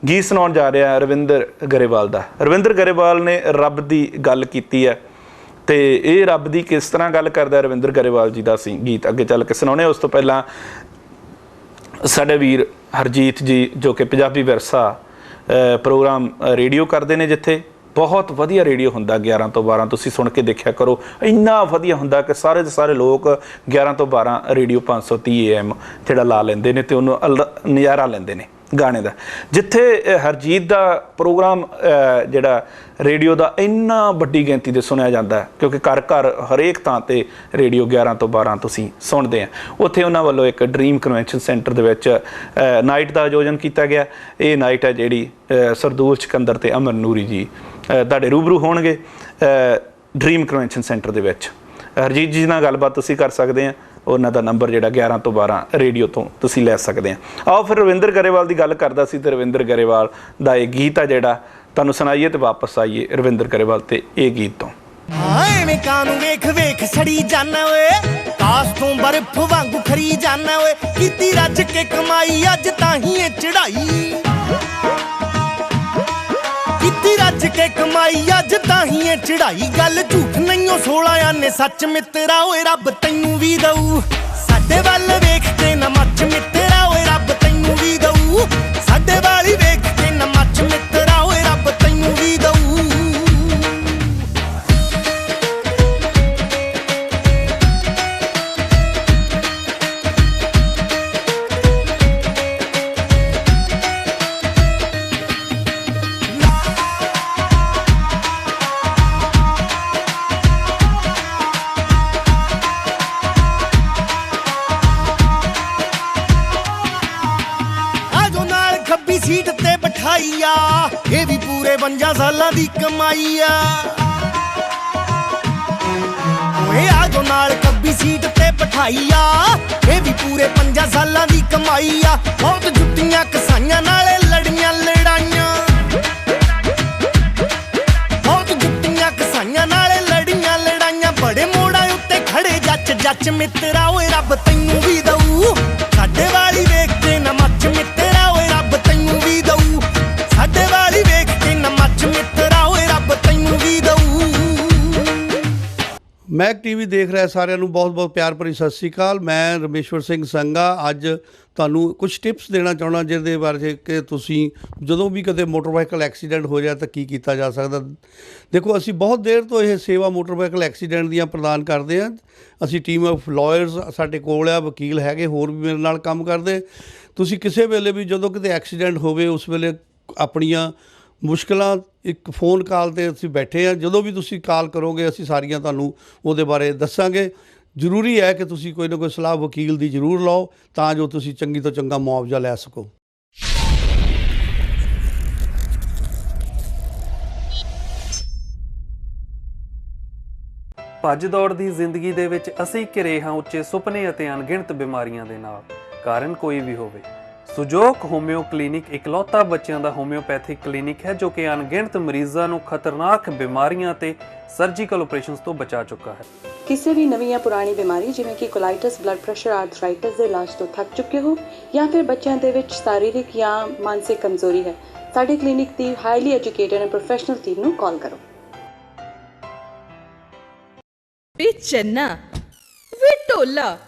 S1: ਗੀਤ ਸੁਣਾਉਣ ਜਾ ਰਿਹਾ ਰਵਿੰਦਰ ਗਰੇਵਾਲ ਦਾ। ਰਵਿੰਦਰ ਗਰੇਵਾਲ ਨੇ ਰੱਬ ਦੀ ਗੱਲ ਕੀਤੀ ਹੈ ਤੇ ਇਹ ਰੱਬ ਦੀ ਕਿਸ ਤਰ੍ਹਾਂ ਗੱਲ ਕਰਦਾ ਰਵਿੰਦਰ ਗਰੇਵਾਲ ਜੀ ਦਾ ਅਸੀਂ ਗੀਤ ਅੱਗੇ ਚੱਲ ਕੇ ਸੁਣਾਉਣੇ। ਉਸ ਤੋਂ ਪਹਿਲਾਂ ਸਾਡੇ ਵੀਰ ਹਰਜੀਤ ਜੀ, ਜੋ ਕਿ ਪੰਜਾਬੀ ਵਿਰਸਾ ਪ੍ਰੋਗਰਾਮ ਰੇਡੀਓ ਕਰਦੇ ਨੇ, ਜਿੱਥੇ ਬਹੁਤ ਵਧੀਆ ਰੇਡੀਓ ਹੁੰਦਾ 11 ਤੋਂ 12, ਤੁਸੀਂ ਸੁਣ ਕੇ ਦੇਖਿਆ ਕਰੋ, ਇੰਨਾ ਵਧੀਆ ਹੁੰਦਾ ਕਿ ਸਾਰੇ ਦੇ ਸਾਰੇ ਲੋਕ 11 ਤੋਂ 12 ਰੇਡੀਓ 530 AM ਜਿਹੜਾ ਲਾ ਲੈਂਦੇ ਨੇ ਤੇ ਉਹਨੂੰ ਨਜ਼ਾਰਾ ਲੈਂਦੇ ਨੇ। ਗਾਣੇ ਦਾ, ਜਿੱਥੇ ਹਰਜੀਤ ਦਾ ਪ੍ਰੋਗਰਾਮ ਜਿਹੜਾ ਰੇਡੀਓ ਦਾ ਇੰਨਾ ਵੱਡੀ ਗਿਣਤੀ ਦੇ ਸੁਣਿਆ ਜਾਂਦਾ, ਕਿਉਂਕਿ ਘਰ ਘਰ ਹਰੇਕ ਥਾਂ 'ਤੇ ਰੇਡੀਓ 11 ਤੋਂ 12 ਤੁਸੀਂ ਸੁਣਦੇ ਆ। ਉੱਥੇ ਉਹਨਾਂ ਵੱਲੋਂ ਇੱਕ ਡ੍ਰੀਮ ਕਨਵੈਨਸ਼ਨ ਸੈਂਟਰ ਦੇ ਵਿੱਚ ਨਾਈਟ ਦਾ ਆਯੋਜਨ ਕੀਤਾ ਗਿਆ। ਇਹ ਨਾਈਟ ਹੈ ਜਿਹੜੀ ਸਰਦੂਲ ਸਿਕੰਦਰ ਤੇ ਅਮਰ ਨੂਰੀ ਜੀ ਤੁਹਾਡੇ ਰੂਬਰੂ ਹੋਣਗੇ ਡ੍ਰੀਮ ਕਨਵੈਨਸ਼ਨ ਸੈਂਟਰ ਦੇ ਵਿੱਚ। ਹਰਜੀਤ ਜੀ ਨਾਲ ਗੱਲਬਾਤ ਤੁਸੀਂ ਕਰ ਸਕਦੇ ਆ, ਉਹਨਾਂ ਦਾ ਨੰਬਰ ਜਿਹੜਾ 11 ਤੋਂ 12 ਰੇਡੀਓ ਤੋਂ ਤੁਸੀਂ ਲੈ ਸਕਦੇ ਆ। ਆਓ ਫਿਰ ਰਵਿੰਦਰ ਗਰੇਵਾਲ ਦੀ ਗੱਲ ਕਰਦਾ ਸੀ ਤੇ ਰਵਿੰਦਰ ਗਰੇਵਾਲ ਦਾ ਇਹ ਗੀਤ ਆ ਜਿਹੜਾ ਤੁਹਾਨੂੰ ਸੁਣਾਈਏ ਤੇ ਵਾਪਸ ਆਈਏ ਰਵਿੰਦਰ ਗਰੇਵਾਲ ਤੇ ਇਹ ਗੀਤ ਤੋਂ।
S16: ਐਵੇਂ ਕਾਨੂੰ ਵੇਖ ਵੇਖ ਸੜੀ ਜਾਨਾ ਓਏ, ਕਾਸ ਤੋਂ ਬਰਫ਼ ਵਾਂਗੂ ਖਰੀ ਜਾਨਾ ਓਏ, ਕੀਤੀ ਰੱਜ ਕੇ ਕਮਾਈ ਅੱਜ ਤਾਂ ਹੀ ਇਹ ਚੜਾਈ, ਕੀਤੀ ਰੱਜ ਕੇ ਕਮਾਈ ਅੱਜ ਤਾਂ ਹੀ ਇਹ ਚੜਾਈ, ਗੱਲ ਝੂਠ ਨਹੀਂਓ 16 ਆਨੇ ਸੱਚ ਮਿੱਤਰਾ ਓਏ, ਰੱਬ ਤੈਨੂੰ ਵੀ ਦਊ ਸਾਡੇ ਵੱਲ ਵੇਖ ਕੇ ਨਾ ਮੱਚ ਮਿੱਤਰਾ ਓਏ, ਰੱਬ ਤੈਨੂੰ ਵੀ ਦਊ ਸਾਡੇ ਵਾਲੀ ਵੇਖ ਕੇ ਨਾ ਮੱਚ ਮਿੱਤਰਾ ਓਏ, ਰੱਬ ਤੈਨੂੰ ਵੀ ਦਊ। ਸੀਟ ਤੇ ਬਿਠਾਈ ਆ, ਇਹ ਵੀ ਪੂਰੇ 52 ਸਾਲਾਂ ਦੀ ਕਮਾਈ ਆ, ਓਏ ਆ ਜੋ ਨਾਲ ਖੱਬੀ ਸੀਟ ਤੇ ਬਿਠਾਈ ਆ, ਇਹ ਵੀ ਪੂਰੇ 50 ਸਾਲਾਂ ਦੀ ਕਮਾਈ ਆ, ਬਹੁਤ ਜੁੱਤੀਆਂ ਕਸਾਈਆਂ ਨਾਲੇ ਲੜੀਆਂ ਲੜਾਈਆਂ, ਬਹੁਤ ਜੁੱਤੀਆਂ ਕਸਾਈਆਂ ਨਾਲੇ ਲੜੀਆਂ ਲੜਾਈਆਂ, ਬੜੇ ਮੋੜਾਂ ਉੱਤੇ ਖੜੇ ਜੱਚ ਜੱਚ ਮਿੱਤਰਾ ਓਏ, ਰੱਬ ਤੈਨੂੰ ਵੀ ਦਊ ਸਾਡੇ ਵਾਲੀ ਵੇਖ ਕੇ ਨਾ ਮੱਚ ਮਿੱਤਰਾ ਓਏ, ਰੱਬ ਤੈਨੂੰ ਵੀ ਦਊ ਸਾਡੇ ਵਾਲੀ ਵੇਖ ਕੇ ਨਾ ਮੱਚ ਮਿੱਤਰਾ ਓਏ, ਰੱਬ ਤੈਨੂੰ ਵੀ ਦਊ।
S13: ਮੈਕ ਟੀਵੀ ਦੇਖ ਰਿਹਾ ਸਾਰਿਆਂ ਨੂੰ ਬਹੁਤ ਬਹੁਤ ਪਿਆਰ ਭਰੀ ਸਤਿ ਸ਼੍ਰੀ ਅਕਾਲ। ਮੈਂ ਰਮੇਸ਼ਵਰ ਸਿੰਘ ਸੰਘਾ ਅੱਜ ਤੁਹਾਨੂੰ ਕੁਝ ਟਿਪਸ ਦੇਣਾ ਚਾਹੁੰਦਾ ਜਿਹਦੇ ਬਾਰੇ ਕਿ ਤੁਸੀਂ ਜਦੋਂ ਵੀ ਕਦੇ ਮੋਟਰਸਾਈਕਲ ਐਕਸੀਡੈਂਟ ਹੋ ਜਾਏ ਤਾਂ ਕੀ ਕੀਤਾ ਜਾ ਸਕਦਾ। ਦੇਖੋ, ਅਸੀਂ ਬਹੁਤ ਦੇਰ ਤੋਂ ਇਹ ਸੇਵਾ ਮੋਟਰਸਾਈਕਲ ਐਕਸੀਡੈਂਟ ਦੀਆਂ ਪ੍ਰਦਾਨ ਕਰਦੇ ਹਾਂ। ਅਸੀਂ ਟੀਮ ਆਫ ਲਾਇਰਸ ਸਾਡੇ ਕੋਲ ਆ, ਵਕੀਲ ਹੈਗੇ, ਹੋਰ ਵੀ ਮੇਰੇ ਨਾਲ ਕੰਮ ਕਰਦੇ। ਤੁਸੀਂ ਕਿਸੇ ਵੇਲੇ ਵੀ ਜਦੋਂ ਕਿਤੇ ਐਕਸੀਡੈਂਟ ਹੋਵੇ ਉਸ ਵੇਲੇ ਆਪਣੀਆਂ ਮੁਸ਼ਕਿਲਾਂ ਇੱਕ ਫੋਨ ਕਾਲ 'ਤੇ ਅਸੀਂ ਬੈਠੇ ਹਾਂ, ਜਦੋਂ ਵੀ ਤੁਸੀਂ ਕਾਲ ਕਰੋਗੇ ਅਸੀਂ ਸਾਰੀਆਂ ਤੁਹਾਨੂੰ ਉਹਦੇ ਬਾਰੇ ਦੱਸਾਂਗੇ। ਜ਼ਰੂਰੀ ਹੈ ਕਿ ਤੁਸੀਂ ਕੋਈ ਨਾ ਕੋਈ ਸਲਾਹ ਵਕੀਲ ਦੀ ਜ਼ਰੂਰ ਲਓ ਤਾਂ ਜੋ ਤੁਸੀਂ ਚੰਗੀ ਤੋਂ ਚੰਗਾ ਮੁਆਵਜ਼ਾ ਲੈ ਸਕੋ।
S21: ਭੱਜ ਦੌੜ ਦੀ ਜ਼ਿੰਦਗੀ ਦੇ ਵਿੱਚ ਅਸੀਂ ਘਿਰੇ ਹਾਂ ਉੱਚੇ ਸੁਪਨੇ ਅਤੇ ਅਣਗਿਣਤ ਬਿਮਾਰੀਆਂ ਦੇ ਨਾਲ। ਕਾਰਨ ਕੋਈ ਵੀ ਹੋਵੇ, ਸੁਜੋਗ ਹੋਮਿਓ ਕਲੀਨਿਕ ਇਕਲੌਤਾ ਬੱਚਿਆਂ ਦਾ ਹੋਮਿਓਪੈਥਿਕ ਕਲੀਨਿਕ ਹੈ ਜੋ ਕਿ ਅਣਗਿਣਤ ਮਰੀਜ਼ਾਂ ਨੂੰ ਖਤਰਨਾਕ ਬਿਮਾਰੀਆਂ ਤੇ ਸਰਜੀਕਲ ਆਪਰੇਸ਼ਨਸ ਤੋਂ ਬਚਾ ਚੁੱਕਾ ਹੈ।
S22: ਕਿਸੇ ਵੀ ਨਵੀਂ ਜਾਂ ਪੁਰਾਣੀ ਬਿਮਾਰੀ ਜਿਵੇਂ ਕਿ ਕੋਲਾਈਟਿਸ, ਬਲੱਡ ਪ੍ਰੈਸ਼ਰ, ਆਰਥਰਾਈਟਿਸ ਦੇ ਇਲਾਜ ਤੋਂ ਥੱਕ ਚੁੱਕੇ ਹੋ ਜਾਂ ਫਿਰ ਬੱਚਿਆਂ ਦੇ ਵਿੱਚ ਸਰੀਰਕ ਜਾਂ ਮਾਨਸਿਕ ਕਮਜ਼ੋਰੀ ਹੈ, ਸਾਡੇ clinic the highly educated and professional team ਨੂੰ ਕਾਲ ਕਰੋ।
S7: ਵੇ ਚੰਨਾ, ਵੇ ਢੋਲਾ,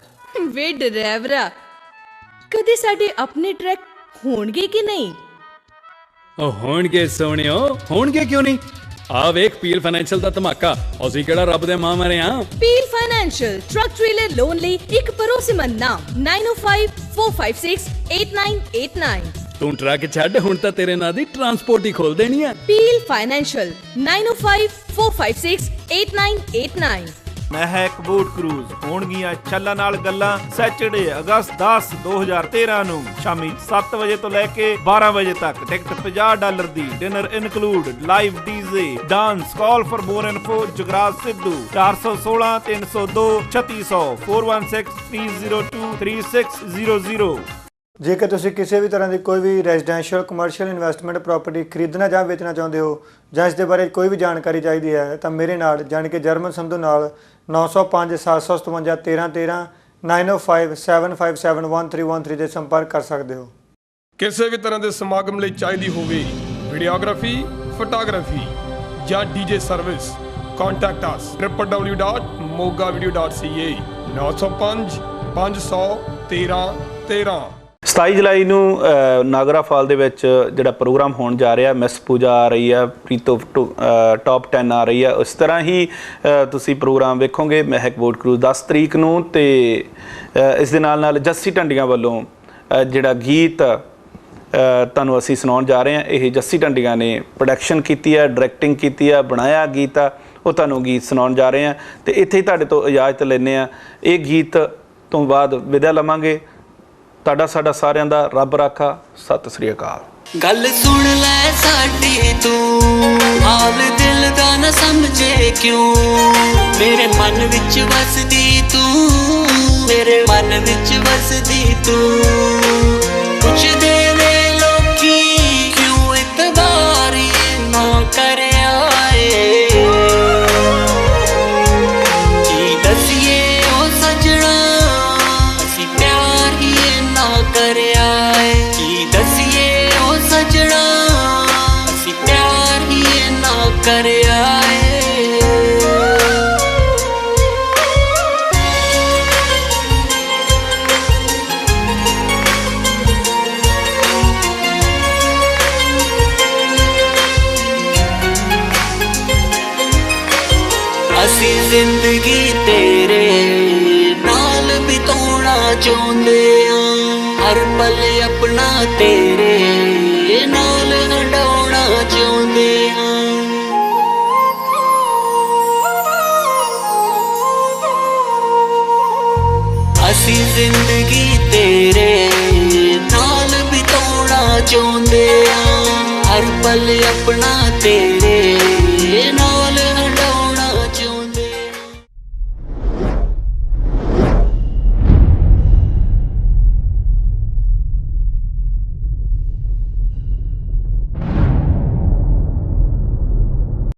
S7: ਵੇ ਡਰਾਈਵਰਾ, ਕਦੇ ਸਾਡੇ ਆਪਣੇ ਟਰੈਕ ਹੋਣਗੇ ਕਿ ਨਹੀਂ?
S12: ਹੋਣਗੇ ਸੋਹਣਿਓ, ਹੋਣਗੇ ਕਿਉਂ ਨਹੀਂ। ਆ ਵੇਖ ਪੀਲ ਫਾਈਨੈਂਸ਼ੀਅਲ ਦਾ ਧਮਾਕਾ, ਅਸੀਂ ਕਿਹੜਾ ਰੱਬ ਦੇ ਮਾਂ ਮਾਰੇ ਆ।
S7: Peel financial truck trailer loan ਲਈ ਇੱਕ ਭਰੋਸੇਮੰਦ ਨਾਮ 9054568989।
S12: ਤੂੰ ਟਰੱਕ ਛੱਡ, ਹੁਣ ਤਾਂ ਤੇਰੇ ਨਾਂ ਦੀ ਟਰਾਂਸਪੋਰਟ ਹੀ ਖੋਲ ਦੇਣੀ ਆ।
S7: Peel financial 9054568989।
S23: ਮਹਿਕ ਬੋਟ ਕਰੂਜ਼ ਹੋਣਗੀਆਂ ਛੱਲਾਂ ਨਾਲ ਗੱਲਾਂ। ਸੈਚਰਡੇ ਅਗਸਤ 10 2013 ਨੂੰ ਸ਼ਾਮੀ 7 ਵਜੇ ਤੋਂ ਲੈ ਕੇ 12 ਵਜੇ ਤੱਕ। Ticket $50 the, dinner include, live DJ, dance. Call for more info Jugraj Sidhu 416 302 3600 416 302 3600।
S24: ਜੇਕਰ ਤੁਸੀਂ ਕਿਸੇ ਵੀ ਤਰ੍ਹਾਂ ਦੀ ਕੋਈ ਵੀ ਰੈਜ਼ੀਡੈਂਸ਼ੀਅਲ, ਕਮਰਸ਼ੀਅਲ, ਇਨਵੈਸਟਮੈਂਟ ਪ੍ਰਾਪਰਟੀ ਖਰੀਦਣਾ ਜਾਂ ਵੇਚਣਾ ਚਾਹੁੰਦੇ ਹੋ ਜਾਂ ਇਸ ਦੇ ਬਾਰੇ ਕੋਈ ਵੀ ਜਾਣਕਾਰੀ ਚਾਹੀਦੀ ਹੈ ਤਾਂ ਮੇਰੇ ਨਾਲ ਜਾਣ ਕੇ ਜਰਮਨ ਸੰਧੂ ਨਾਲ 905 757 1313 905 757 1313 ਤੇ ਸੰਪਰਕ ਕਰ ਸਕਦੇ ਹੋ।
S11: ਕਿਸੇ ਵੀ ਤਰ੍ਹਾਂ ਦੇ ਸਮਾਗਮ ਲਈ ਚਾਹੀਦੀ ਹੋਵੇ ਵੀਡੀਓਗ੍ਰਾਫੀ, ਫੋਟੋਗ੍ਰਾਫੀ ਜਾਂ DJ service, contact us www.mogavideo.ca 905 500 1313।
S1: 27 ਜੁਲਾਈ ਨੂੰ ਨਾਗਰਾ ਫਾਲ ਦੇ ਵਿੱਚ ਜਿਹੜਾ ਪ੍ਰੋਗਰਾਮ ਹੋਣ ਜਾ ਰਿਹਾ, ਮਿਸ ਪੂਜਾ ਆ ਰਹੀ ਆ, ਪ੍ਰੀਤੋ ਟੌਪ 10 ਆ ਰਹੀ ਆ। ਉਸ ਤਰ੍ਹਾਂ ਹੀ ਤੁਸੀਂ ਪ੍ਰੋਗਰਾਮ ਵੇਖੋਗੇ ਮਹਿਕ ਬੋਟ ਕਰੂਜ਼ 10 ਤਰੀਕ ਨੂੰ। ਤੇ ਇਸ ਦੇ ਨਾਲ ਨਾਲ ਜੱਸੀ ਢੰਡੀਆਂ ਵੱਲੋਂ ਜਿਹੜਾ ਗੀਤ ਤੁਹਾਨੂੰ ਅਸੀਂ ਸੁਣਾਉਣ ਜਾ ਰਹੇ ਹਾਂ। ਇਹ ਜੱਸੀ ਢੰਡੀਆਂ ਨੇ ਪ੍ਰੋਡਕਸ਼ਨ ਕੀਤੀ ਹੈ, ਡਾਇਰੈਕਟਿੰਗ ਕੀਤੀ ਹੈ, ਬਣਾਇਆ ਗੀਤ ਆ, ਉਹ ਤੁਹਾਨੂੰ ਗੀਤ ਸੁਣਾਉਣ ਜਾ ਰਹੇ ਹਾਂ ਤੇ ਇੱਥੇ ਹੀ ਤੁਹਾਡੇ ਤੋਂ ਇਜਾਜ਼ਤ ਲੈਂਦੇ ਹਾਂ। ਇਹ ਗੀਤ ਤੋਂ ਬਾਅਦ ਵਿਦਾ ਲਵਾਂਗੇ। ਤੁਹਾਡਾ ਸਾਡਾ ਸਾਰਿਆਂ ਦਾ ਰੱਬ ਰਾਖਾ। ਸਤਿ ਸ੍ਰੀ ਅਕਾਲ।
S2: गल सुन ले साडी तू, हाल दिल दा न समझे क्यों। मेरे मन विच वसदी तू, मेरे मन विच वसदी तू। पुछदे ने लोकी क्यों इतबार ना कर आए। की दसिए ओ सजना असी प्यार ही ना कर आए। की दसिए सजना असी प्यार ही ना कर आए। असी जिंदगी तेरे नाल बिताना चाहुंदे हां। हर पल अपना तेरे नाल हंडाउणा चाहुंदे हां। असी जिंदगी तेरे नाल बिताउणा चाहुंदे हां। हर पल अपना तेरे नाल